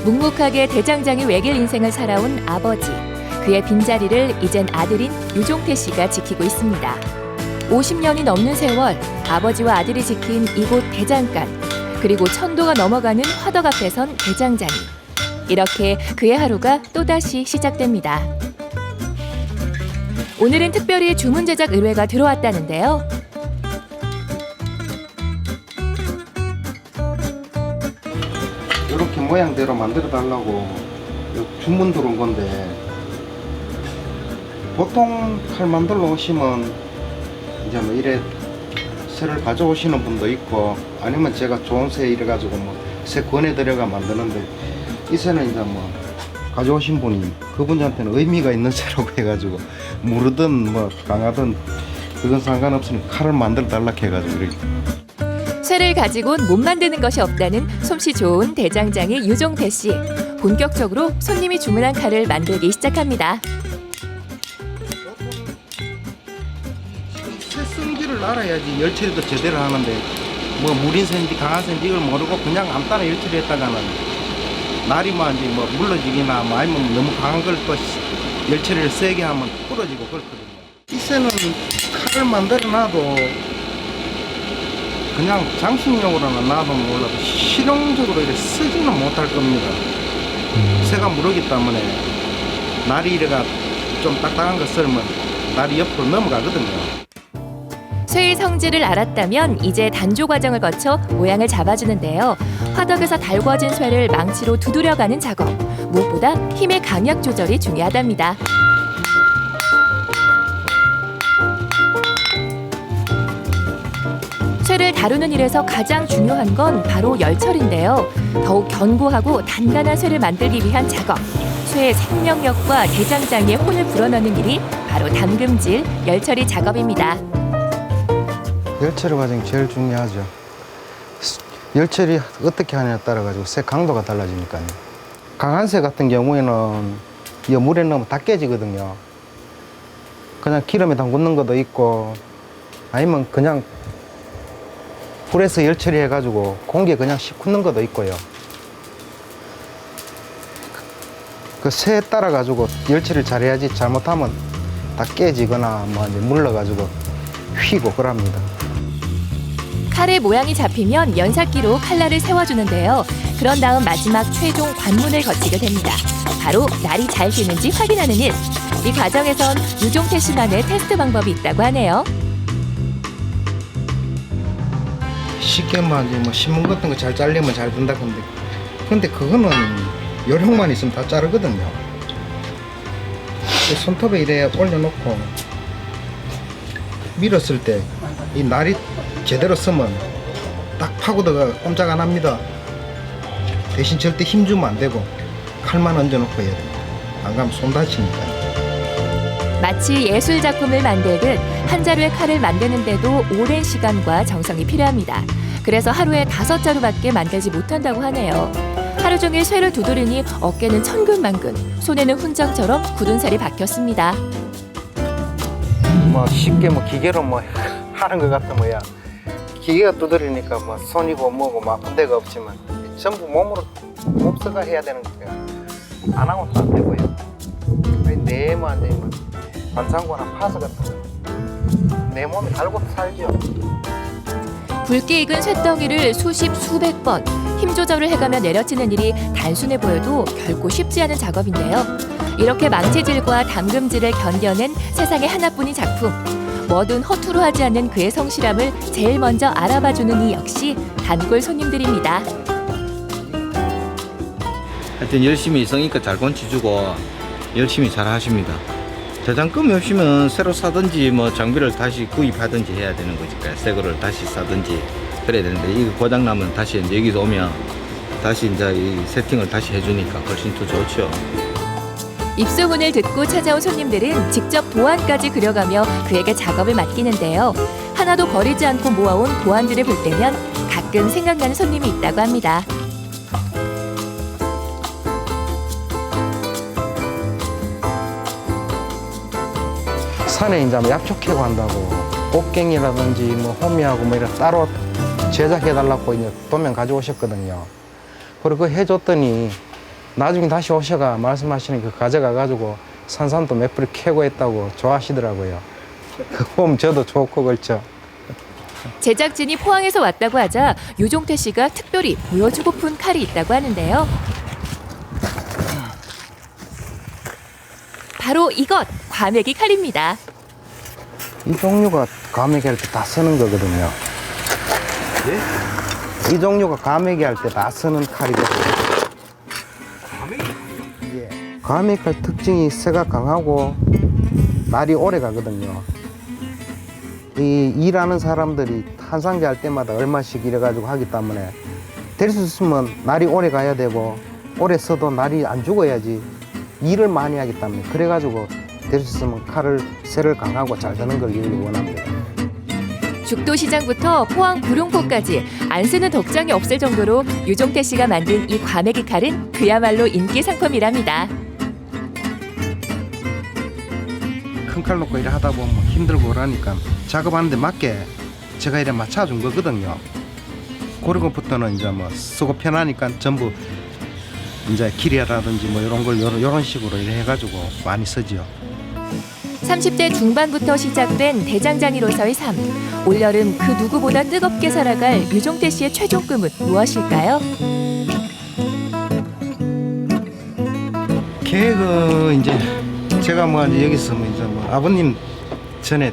묵묵하게 대장장이 외길 인생을 살아온 아버지. 그의 빈자리를 이젠 아들인 유종태 씨가 지키고 있습니다. 50년이 넘는 세월 아버지와 아들이 지킨 이곳 대장간. 그리고 1000도가 넘어가는 화덕 앞에 선 대장장이. 이렇게 그의 하루가 또다시 시작됩니다. 오늘은 특별히 주문 제작 의뢰가 들어왔다는데요. 이렇게 모양대로 만들어 달라고 주문 들어온 건데 보통 칼 만들러 오시면 이제 뭐 이래 쇠를 가져오시는 분도 있고 아니면 제가 좋은 쇠 이래 가지고 뭐 쇠 권해드려가 만드는데 이 쇠는 이제 뭐 가져오신 분이 그분한테는 의미가 있는 쇠라고 해가지고 무르든 뭐 강하든 그건 상관없으니 칼을 만들어 달라 해가지고 이렇게. 쇠를 가지고는 못 만드는 것이 없다는 솜씨 좋은 대장장이 유종태 씨. 본격적으로 손님이 주문한 칼을 만들기 시작합니다. 쇠 성질을 알아야지 열처리도 제대로 하는데 뭐 무린 쇠인지 강한 쇠인지 이걸 모르고 그냥 아무따나 열처리 했다가는 날이 뭐 이제 뭐 물러지기나 뭐 아니면 너무 강한 걸 또 열처리를 세게 하면 부러지고 그렇거든요. 이 쇠는 칼을 만들어 놔도 그냥 장식용으로는 놔두면 몰라도 실용적으로 이렇게 쓰지는 못할 겁니다. 쇠가 무르기 때문에 날이 이래가 좀 딱딱한 거 썰면 날이 옆으로 넘어가거든요. 쇠의 성질을 알았다면 이제 단조 과정을 거쳐 모양을 잡아주는데요. 화덕에서 달궈진 쇠를 망치로 두드려가는 작업. 무엇보다 힘의 강약 조절이 중요하답니다. 쇠를 다루는 일에서 가장 중요한 건 바로 열처리인데요. 더욱 견고하고 단단한 쇠를 만들기 위한 작업. 쇠의 생명력과 대장장이의 혼을 불어넣는 일이 바로 담금질, 열처리 작업입니다. 열처리 과정이 제일 중요하죠. 열처리 어떻게 하냐에 따라 가지고 쇠 강도가 달라지니까요. 강한 쇠 같은 경우에는 이 물에 넣으면 다 깨지거든요. 그냥 기름에 담그는 것도 있고 아니면 그냥 불에서 열처리 해가지고 공기에 그냥 씹는 것도 있고요. 그 쇠에 따라 가지고 열처리를 잘해야지 잘못하면 다 깨지거나 뭐 이제 물러가지고 휘고 그럽니다. 칼의 모양이 잡히면 연삭기로 칼날을 세워주는데요. 그런 다음 마지막 최종 관문을 거치게 됩니다. 바로 날이 잘 새는지 확인하는 일. 이 과정에선 유종태 씨만의 테스트 방법이 있다고 하네요. 쉽게 말하지 뭐 신문 같은 거 잘 잘리면 잘 된다 근데 그거는 요령만 있으면 다 자르거든요. 손톱에 이래 올려놓고 밀었을 때 이 날이 제대로 쓰면 딱 파고들어가 꼼짝 안 합니다. 대신 절대 힘 주면 안 되고 칼만 얹어놓고 해야 됩니다. 안 가면 손 다치니까요. 마치 예술 작품을 만들듯 한 자루의 칼을 만드는데도 오랜 시간과 정성이 필요합니다. 그래서 하루에 5자루밖에 만들지 못한다고 하네요. 하루 종일 쇠를 두드리니 어깨는 천근만근, 손에는 훈장처럼 굳은 살이 박혔습니다. 뭐 쉽게 뭐 기계로 뭐 하는 것 같아 뭐야. 기계가 두드리니까 뭐 손이고 뭐고 뭐 아픈 데가 없지만 전부 몸으로 몹서가 해야 되는 거야. 안 하고는 안 되고요. 네모 안 되면 반창고나 파스 같은 거. 내 몸이 달고 살죠. 붉게 익은 쇳덩이를 수십 수백 번 힘 조절을 해가며 내려치는 일이 단순해 보여도 결코 쉽지 않은 작업인데요. 이렇게 망치질과 담금질을 견뎌낸 세상에 하나뿐인 작품. 뭐든 허투루 하지 않는 그의 성실함을 제일 먼저 알아봐주는 이 역시 단골 손님들입니다. 하여튼 열심히 성의껏 잘 건치주고 열심히 잘 하십니다. 대장금이 없으면 새로 사든지 뭐 장비를 다시 구입하든지 해야 되는 거니까요. 새 거를 다시 사든지 그래야 되는데 이거 고장나면 다시 이제 여기서 오면 다시 이제 이 세팅을 다시 해주니까 훨씬 더 좋죠. 입소문을 듣고 찾아온 손님들은 직접 도안까지 그려가며 그에게 작업을 맡기는데요. 하나도 버리지 않고 모아온 도안들을 볼 때면 가끔 생각나는 손님이 있다고 합니다. 산에 이제 약초캐고 한다고 꽃갱이라든지 뭐 호미하고 뭐 이런 따로 제작해달라고 이제 도면 가져오셨거든요. 그리고 그거 해줬더니 나중에 다시 오셔가 말씀하시는 그 가져가가지고 산삼도 몇 뿌리 캐고 했다고 좋아하시더라고요. 그거 보면 저도 좋고 그렇죠. 제작진이 포항에서 왔다고 하자 유종태 씨가 특별히 보여주고픈 칼이 있다고 하는데요. 바로 이것, 과메기 칼입니다. 이 종류가 과메기 할 때 다 쓰는 거거든요. 네? 이 종류가 과메기 할 때 다 쓰는 칼이거든요. 예. 과메기 칼 특징이 쇠가 강하고 날이 오래 가거든요. 이 일하는 사람들이 한상제 할 때마다 얼마씩 이래가지고 하기 때문에 될 수 있으면 날이 오래 가야 되고 오래 써도 날이 안 죽어야지 일을 많이 하기 때문에 그래가지고 될 수 있으면 칼을 쇠를 강하고 잘 드는 걸 일을 원합니다. 죽도시장부터 포항 구룡포까지 안 쓰는 덕장이 없을 정도로 유종태 씨가 만든 이 과메기 칼은 그야말로 인기 상품이랍니다. 큰 칼 놓고 일을 하다 보면 힘들고 그러니까 작업하는데 맞게 제가 이래 맞춰준 거거든요. 그리고부터는 이제 뭐 쓰고 편하니까 전부 이제 길이라든지 뭐 이런 걸 이런 식으로 이래 해가지고 많이 쓰죠. 30대 중반부터 시작된 대장장이로서의 삶. 올여름 그 누구보다 뜨겁게 살아갈 유종태 씨의 최종 꿈은 무엇일까요? 계획은 이제 제가 뭐 이제 여기서 뭐 이제 뭐 아버님 전에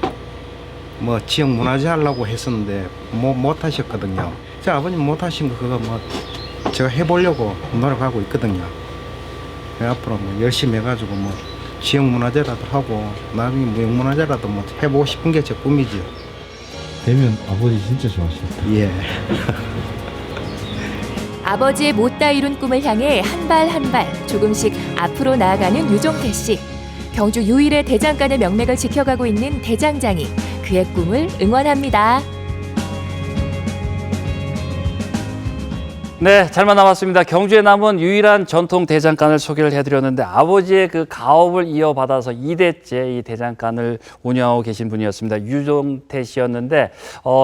뭐 지역 문화재 하려고 했었는데 못 하셨거든요. 제 아버님 못 하신 거 그거 뭐 제가 해보려고 노력하고 있거든요. 앞으로 뭐 열심히 해가지고 뭐 지역 문화재라도 하고 나중에 무형문화재라도 뭐 해보고 싶은 게 제 꿈이죠. 되면 아버지 진짜 좋아하시겠다. 예. 아버지의 못다 이룬 꿈을 향해 한 발 한 발 조금씩 앞으로 나아가는 유종태 씨. 경주 유일의 대장간의 명맥을 지켜가고 있는 대장장이. 그의 꿈을 응원합니다. 네, 잘 만나봤습니다. 경주에 남은 유일한 전통 대장간을 소개를 해드렸는데 아버지의 그 가업을 이어받아서 2대째 이 대장간을 운영하고 계신 분이었습니다. 유종태 씨였는데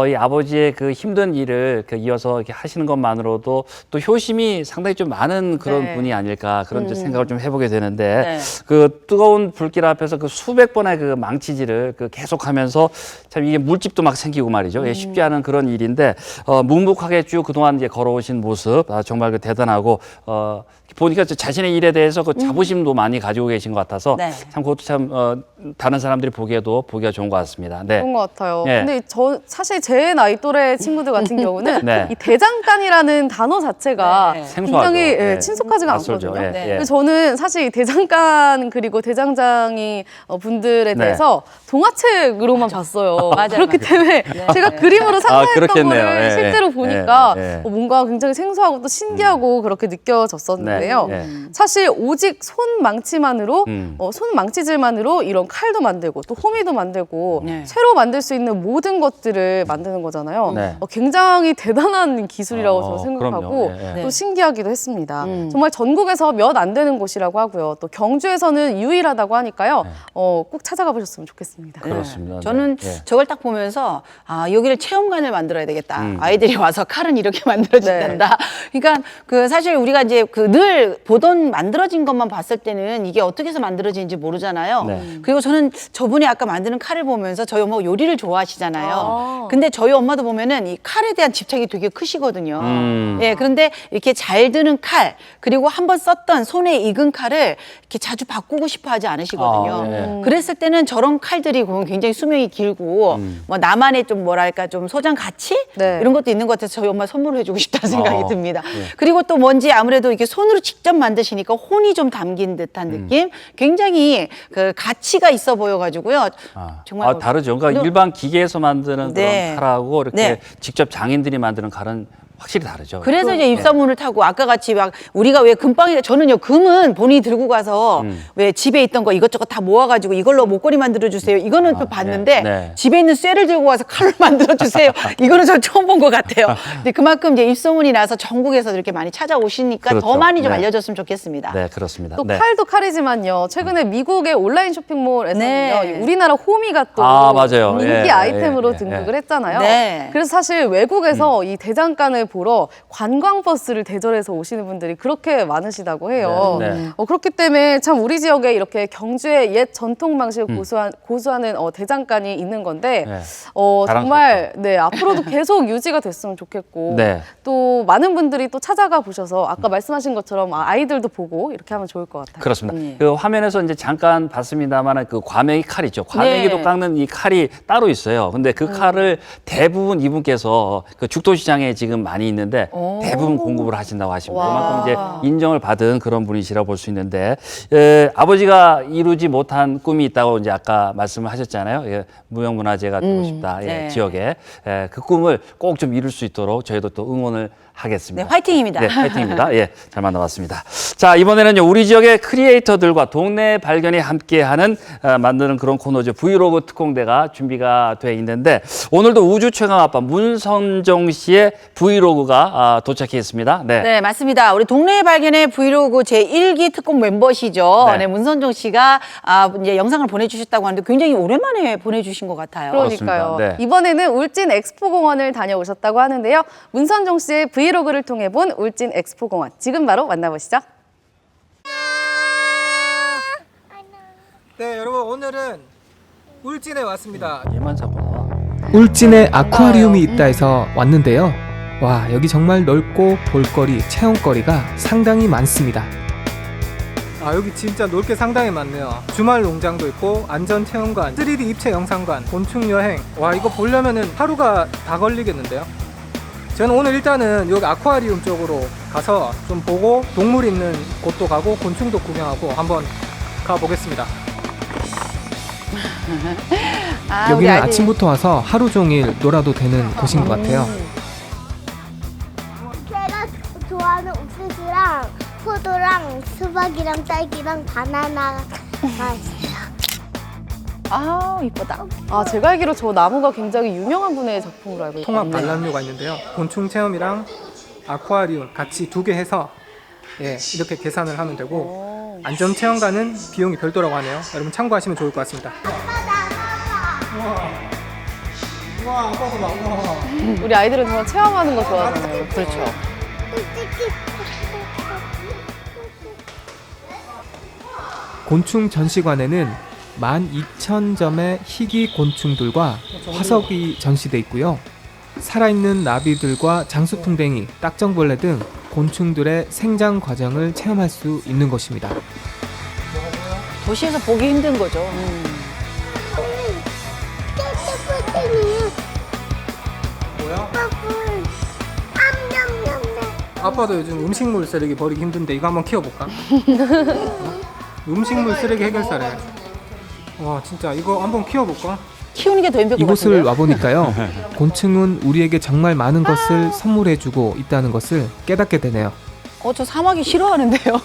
이 아버지의 그 힘든 일을 이어서 이렇게 하시는 것만으로도 또 효심이 상당히 좀 많은 그런 네. 분이 아닐까 그런 생각을 좀 해보게 되는데 네. 그 뜨거운 불길 앞에서 그 수백 번의 그 망치질을 계속하면서 참 이게 물집도 막 생기고 말이죠. 예, 쉽지 않은 그런 일인데 묵묵하게 쭉 그동안 이제 걸어오신 모습 정말 대단하고 보니까 자신의 일에 대해서 그 자부심도 많이 가지고 계신 것 같아서 네. 참 그것도 참 다른 사람들이 보기에도 보기가 좋은 것 같습니다. 네. 그런 것 같아요. 네. 근데 사실 제 나이 또래 친구들 같은 경우는 네. 이 대장간이라는 단어 자체가 네. 생소하죠. 굉장히 네. 친숙하지가 낯설죠. 않거든요. 예, 네. 예. 그래서 저는 사실 이 대장간 그리고 대장장이 분들에 네. 대해서 동화책으로만 봤어요. 맞아요, 그렇기 맞아요. 때문에 네. 제가 그림으로 상상했던 그렇겠네요. 거를 예, 실제로 예. 보니까 예, 예. 뭔가 굉장히 생소하고 또 신기하고 그렇게 느껴졌었는데 있는데요. 네. 사실 오직 손망치만으로 손망치질만으로 이런 칼도 만들고 또 호미도 만들고 네. 새로 만들 수 있는 모든 것들을 만드는 거잖아요. 네. 굉장히 대단한 기술이라고 저는 생각하고 그럼요. 예, 예. 또 신기하기도 했습니다. 정말 전국에서 몇 안 되는 곳이라고 하고요. 또 경주에서는 유일하다고 하니까요. 꼭 찾아가 보셨으면 좋겠습니다. 그렇습니다. 저는 네. 저걸 딱 보면서 여기를 체험관을 만들어야 되겠다. 아이들이 와서 칼은 이렇게 만들어진단다. 그러니까 그 사실 우리가 이제 그 늘 보던 만들어진 것만 봤을 때는 이게 어떻게 해서 만들어지는지 모르잖아요. 네. 그리고 저는 저분이 아까 만드는 칼을 보면서 저희 엄마가 요리를 좋아하시잖아요. 근데 저희 엄마도 보면은 이 칼에 대한 집착이 되게 크시거든요. 예, 그런데 이렇게 잘 드는 칼 그리고 한번 썼던 손에 익은 칼을 이렇게 자주 바꾸고 싶어 하지 않으시거든요. 예. 그랬을 때는 저런 칼들이 보면 굉장히 수명이 길고 뭐 나만의 좀 뭐랄까 좀 소장 가치 네. 이런 것도 있는 것 같아서 저희 엄마 선물을 해주고 싶다는 생각이 듭니다. 예. 그리고 또 뭔지 아무래도 이렇게 손으로 직접 만드시니까 혼이 좀 담긴 듯한 느낌, 굉장히 그 가치가 있어 보여가지고요. 정말 다르죠. 그러니까 일반 기계에서 만드는 네. 그런 칼하고 이렇게 네. 직접 장인들이 만드는 칼은 확실히 다르죠. 그래서 이제 입소문을 타고 아까 같이 막 우리가 왜 금방이 저는요 금은 본인이 들고 가서 왜 집에 있던 거 이것저것 다 모아가지고 이걸로 목걸이 만들어 주세요. 이거는 또 봤는데 네. 집에 있는 쇠를 들고 와서 칼로 만들어 주세요. 이거는 저 처음 본 것 같아요. 근데 그만큼 이제 입소문이 나서 전국에서 이렇게 많이 찾아오시니까 그렇죠. 더 많이 좀 네. 알려졌으면 좋겠습니다. 네, 그렇습니다. 또 네. 칼도 칼이지만요. 최근에 미국의 온라인 쇼핑몰에서는요. 네. 우리나라 호미가 또 맞아요. 인기 예, 아이템으로 예, 등극을 예. 했잖아요. 네. 그래서 사실 외국에서 이 대장간을 보러 관광버스를 대절해서 오시는 분들이 그렇게 많으시다고 해요. 네, 네. 그렇기 때문에 참 우리 지역에 이렇게 경주의 옛 전통 방식을 고수하는 대장간이 있는 건데 네. 정말 네, 앞으로도 계속 유지가 됐으면 좋겠고 네. 또 많은 분들이 또 찾아가 보셔서 아까 말씀하신 것처럼 아이들도 보고 이렇게 하면 좋을 것 같아요. 그렇습니다. 그 화면에서 이제 잠깐 봤습니다만 그 과메기 칼 있죠. 과메기도 네. 깎는 이 칼이 따로 있어요. 근데 그 칼을 대부분 이분께서 그 죽도시장에 지금 많이 있는데 대부분 공급을 하신다고 하십니다. 그만큼 이제 인정을 받은 그런 분이시라고 볼 수 있는데 아버지가 이루지 못한 꿈이 있다고 이제 아까 말씀을 하셨잖아요. 예, 무형문화재가 되고 싶다. 예, 네. 지역에 그 꿈을 꼭 좀 이룰 수 있도록 저희도 또 응원을 하겠습니다. 네, 화이팅입니다. 네, 화이팅입니다. 예, 잘 만나봤습니다. 자, 이번에는요, 우리 지역의 크리에이터들과 동네 발견이 함께하는 만드는 그런 코너죠. 브이로그 특공대가 준비가 돼 있는데 오늘도 우주 최강 아빠 문선정 씨의 브이로그가 도착했습니다. 네. 네, 맞습니다. 우리 동네 발견의 브이로그 제1기 특공 멤버시죠. 네. 네, 문선정 씨가 이제 영상을 보내주셨다고 하는데 굉장히 오랜만에 보내주신 것 같아요. 그러니까요. 네. 이번에는 울진 엑스포공원을 다녀오셨다고 하는데요. 문선정 씨의 브이로그를 통해 본 울진 엑스포공원 지금 바로 만나보시죠. 네, 여러분 오늘은 울진에 왔습니다. 얘만 자꾸 나와. 울진에 아쿠아리움이 있다 해서 왔는데요. 와, 여기 정말 넓고 볼거리, 체험거리가 상당히 많습니다. 여기 진짜 놀 게 상당히 많네요. 주말 농장도 있고 안전체험관, 3D 입체 영상관, 곤충 여행. 와, 이거 보려면은 하루가 다 걸리겠는데요. 저는 오늘 일단은 여기 아쿠아리움 쪽으로 가서 좀 보고 동물 있는 곳도 가고 곤충도 구경하고 한번 가보겠습니다. 여기는 아침부터 와서 하루 종일 놀아도 되는 곳인 것 같아요. 제가 좋아하는 옥수수랑 포도랑 수박이랑 딸기랑 바나나가 있어요. 이쁘다. 제가 알기로 저 나무가 굉장히 유명한 분의 작품으로 알고 있거든요. 통합 관람료가 있는데요. 곤충 체험이랑 아쿠아리움 같이 2개 해서 이렇게 계산을 하면 되고 안전 체험관은 비용이 별도라고 하네요. 여러분 참고하시면 좋을 것 같습니다. 와, 아빠도 봐. 우리 아이들은 정말 체험하는 거 좋아하잖아요. 그렇죠. 곤충 전시관에는 12,000점의 희귀 곤충들과 화석이 전시돼 있고요. 살아있는 나비들과 장수풍뎅이, 딱정벌레 등 곤충들의 생장 과정을 체험할 수 있는 것입니다. 도시에서 보기 힘든 거죠. 뭐야? 아빠도 요즘 음식물 쓰레기 버리기 힘든데 이거 한번 키워볼까? 음식물 쓰레기 해결사래. 와, 진짜 이거 한번 키워볼까? 키우는 게 더 힘들 것 이곳을 같은데요? 와보니까요. 곤충은 우리에게 정말 많은 것을 선물해주고 있다는 것을 깨닫게 되네요. 저 사마귀 싫어하는데요.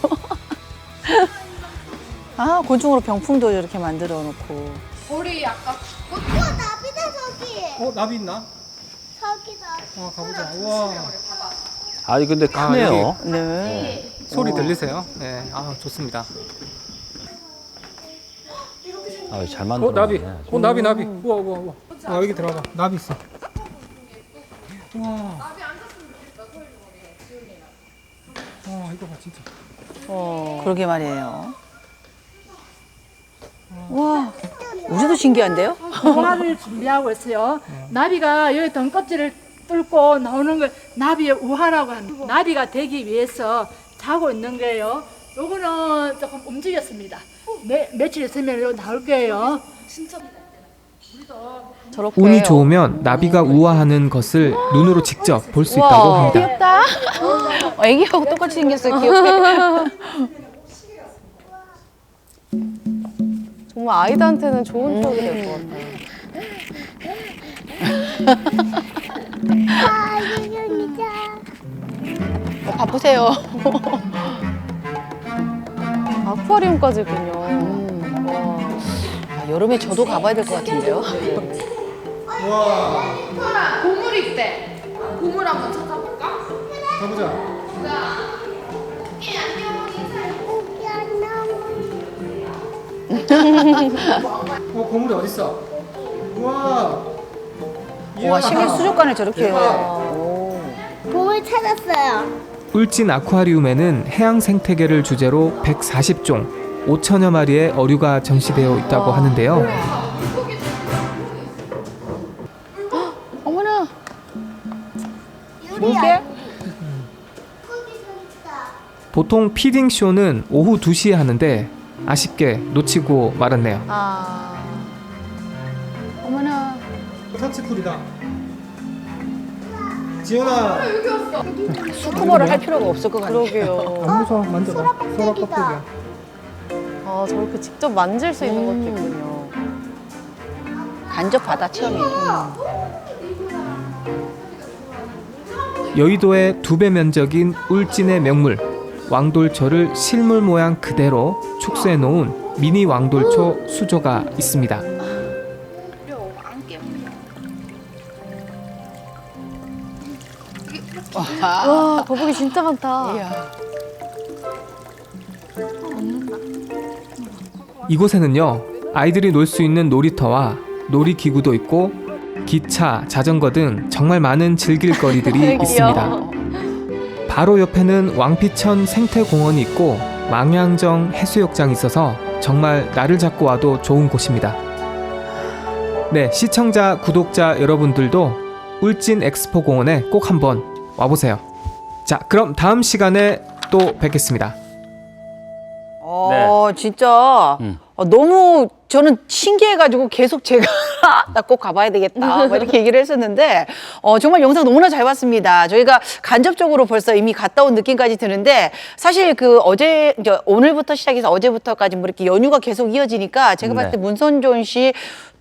아, 곤충으로 병풍도 이렇게 만들어 놓고. 우리 약간 나비다 저기. 나비 있나? 저기다. 가보자. 우와. 아니 근데 크네요. 네. 소리 들리세요? 네. 좋습니다. 잘 만들어. 나비. 나비. 우와. 여기 들어가. 나비 있어. 우와. 이거 봐, 진짜. 그러게 말이에요. 와, 우리도 신기한데요? 동화를 준비하고 있어요. 나비가 여기 등껍질을 뚫고 나오는 걸 나비의 우화라고 합니다. 나비가 되기 위해서 자고 있는 거예요. 요거는 조금 움직였습니다. 며칠 있으면 이거 나올 거예요. 진짜. 운이 좋으면 나비가 우아하는 것을 눈으로 직접 볼 수 있다고 합니다. 귀엽다. 애기하고 똑같이 생겼어요. 귀엽게. 정말 아이들한테는 좋은 추억이 될 것 같아요. 바쁘세요. 아쿠아리움까지군요. 여름에 저도 가봐야 될 것 같은데요. 와. 보물 있대. 보물 한번 찾아볼까? 가보자. 보물이 어딨어? 우와. 와, 식물 수족관을 저렇게 해요. 보물 찾았어요. 울진 아쿠아리움에는 해양 생태계를 주제로 140종, 5천여 마리의 어류가 전시되어 있다고 하는데요. 어머나. 물개? 보통 피딩 쇼는 오후 2시에 하는데 아쉽게 놓치고 말았네요. 어머나. 사치풀이다. 지연아. 스쿠버를 할 필요가 없을 것 같아요. 그러게요. 안 무서워. 만져봐. 소라 껍데기야. 저렇게 직접 만질 수 있는 것도 있군요. 간접 바다 체험이에요. 여의도의 2배 면적인 울진의 명물 왕돌초를 실물 모양 그대로 축소해 놓은 미니 왕돌초 수조가 있습니다. 와, 거북이 진짜 많다. 이곳에는요, 아이들이 놀 수 있는 놀이터와 놀이기구도 있고 기차, 자전거 등 정말 많은 즐길 거리들이 있습니다. 바로 옆에는 왕피천 생태공원이 있고 망향정 해수욕장이 있어서 정말 나를 잡고 와도 좋은 곳입니다. 네, 시청자, 구독자 여러분들도 울진 엑스포 공원에 꼭 한번 와보세요. 자, 그럼 다음 시간에 또 뵙겠습니다. 진짜 너무 저는 신기해가지고 계속 제가 나 꼭 가봐야 되겠다 뭐 이렇게 얘기를 했었는데 정말 영상 너무나 잘 봤습니다. 저희가 간접적으로 벌써 이미 갔다 온 느낌까지 드는데 사실 그 오늘부터 시작해서 어제부터까지 뭐 이렇게 연휴가 계속 이어지니까 제가 봤을 때 문선존 씨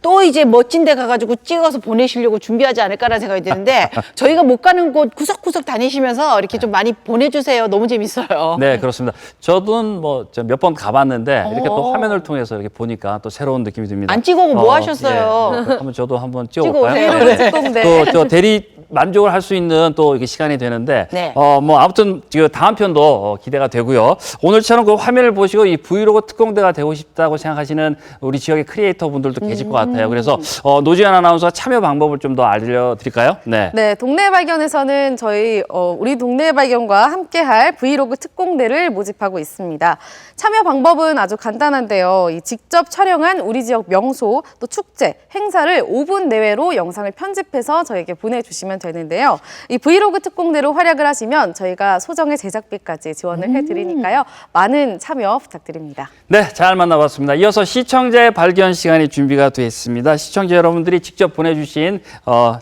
또 이제 멋진 데 가가지고 찍어서 보내시려고 준비하지 않을까라는 생각이 드는데 저희가 못 가는 곳 구석구석 다니시면서 이렇게 좀 많이 보내주세요. 너무 재밌어요. 네, 그렇습니다. 저도 뭐 몇 번 가봤는데 이렇게 또 화면을 통해서 이렇게 보니까 또 새로운 느낌이 듭니다. 안 찍어오고 뭐 하셨어요? 예. 한번 저도 한번 찍어볼까요? 찍어오세요. 네. 또 저 대리 만족을 할 수 있는 또 이게 시간이 되는데 네. 뭐 아무튼 그 다음 편도 기대가 되고요. 오늘처럼 그 화면을 보시고 이 브이로그 특공대가 되고 싶다고 생각하시는 우리 지역의 크리에이터 분들도 계실 것 같아요. 그래서 노지연 아나운서가 참여 방법을 좀 더 알려드릴까요? 네. 네, 동네 발견에서는 저희 우리 동네 발견과 함께할 브이로그 특공대를 모집하고 있습니다. 참여 방법은 아주 간단한데요. 이 직접 촬영한 우리 지역 명소, 또 축제, 행사를 5분 내외로 영상을 편집해서 저에게 보내주시면 되는데요. 이 브이로그 특공대로 활약을 하시면 저희가 소정의 제작비까지 지원을 해드리니까요. 많은 참여 부탁드립니다. 네, 잘 만나봤습니다. 이어서 시청자의 발견 시간이 준비가 되어 있습니다. 시청자 여러분들이 직접 보내주신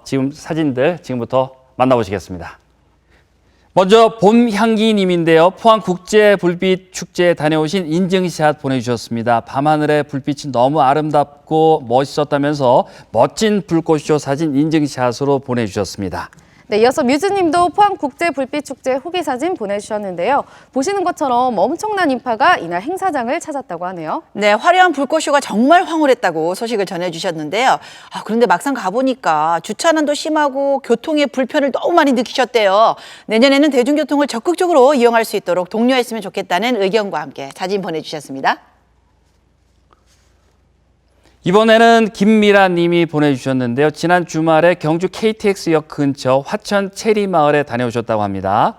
지금 사진들 지금부터 만나보시겠습니다. 먼저 봄향기님인데요. 포항국제불빛축제에 다녀오신 인증샷 보내주셨습니다. 밤하늘의 불빛이 너무 아름답고 멋있었다면서 멋진 불꽃쇼 사진 인증샷으로 보내주셨습니다. 네, 이어서 뮤즈님도 포항국제불빛축제 후기 사진 보내주셨는데요. 보시는 것처럼 엄청난 인파가 이날 행사장을 찾았다고 하네요. 네, 화려한 불꽃쇼가 정말 황홀했다고 소식을 전해주셨는데요. 그런데 막상 가보니까 주차난도 심하고 교통의 불편을 너무 많이 느끼셨대요. 내년에는 대중교통을 적극적으로 이용할 수 있도록 독려했으면 좋겠다는 의견과 함께 사진 보내주셨습니다. 이번에는 김미라 님이 보내주셨는데요. 지난 주말에 경주 KTX역 근처 화천 체리마을에 다녀오셨다고 합니다.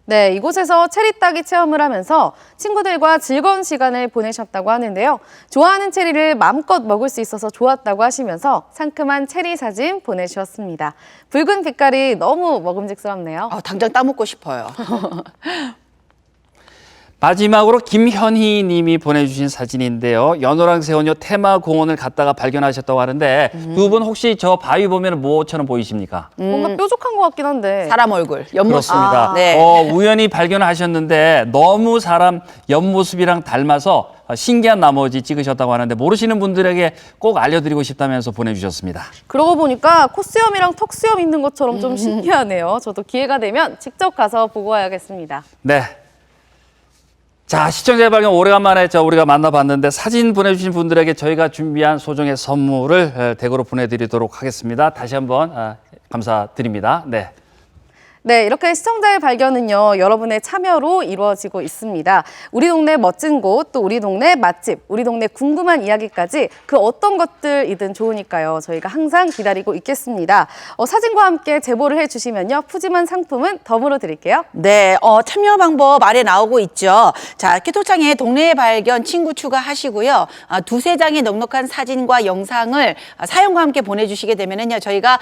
네, 이곳에서 체리 따기 체험을 하면서 친구들과 즐거운 시간을 보내셨다고 하는데요. 좋아하는 체리를 마음껏 먹을 수 있어서 좋았다고 하시면서 상큼한 체리 사진 보내주셨습니다. 붉은 빛깔이 너무 먹음직스럽네요. 당장 따먹고 싶어요. 마지막으로 김현희 님이 보내주신 사진인데요. 연호랑 세원녀 테마공원을 갔다가 발견하셨다고 하는데 두 분 혹시 저 바위 보면 뭐처럼 보이십니까? 뭔가 뾰족한 것 같긴 한데. 사람 얼굴, 옆모습. 그렇습니다. 우연히 발견하셨는데 너무 사람 옆모습이랑 닮아서 신기한 나머지 찍으셨다고 하는데 모르시는 분들에게 꼭 알려드리고 싶다면서 보내주셨습니다. 그러고 보니까 콧수염이랑 턱수염 있는 것처럼 좀 신기하네요. 저도 기회가 되면 직접 가서 보고 와야겠습니다. 네. 자, 시청자의 발견 오래간만에 우리가 만나봤는데 사진 보내주신 분들에게 저희가 준비한 소정의 선물을 댁으로 보내드리도록 하겠습니다. 다시 한번 감사드립니다. 네. 네, 이렇게 시청자의 발견은요, 여러분의 참여로 이루어지고 있습니다. 우리 동네 멋진 곳, 또 우리 동네 맛집, 우리 동네 궁금한 이야기까지 그 어떤 것들이든 좋으니까요. 저희가 항상 기다리고 있겠습니다. 사진과 함께 제보를 해주시면요, 푸짐한 상품은 덤으로 드릴게요. 네, 참여 방법 아래 나오고 있죠. 자, 키토창에 동네 발견 친구 추가하시고요. 두세 장의 넉넉한 사진과 영상을 사연과 함께 보내주시게 되면은요, 저희가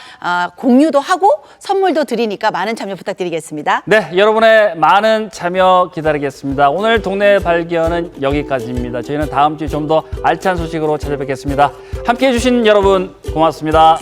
공유도 하고 선물도 드리니까 많은 참여 부탁드리겠습니다. 네, 여러분의 많은 참여 기다리겠습니다. 오늘 동네 발견은 여기까지입니다. 저희는 다음 주에 좀 더 알찬 소식으로 찾아뵙겠습니다. 함께해 주신 여러분 고맙습니다.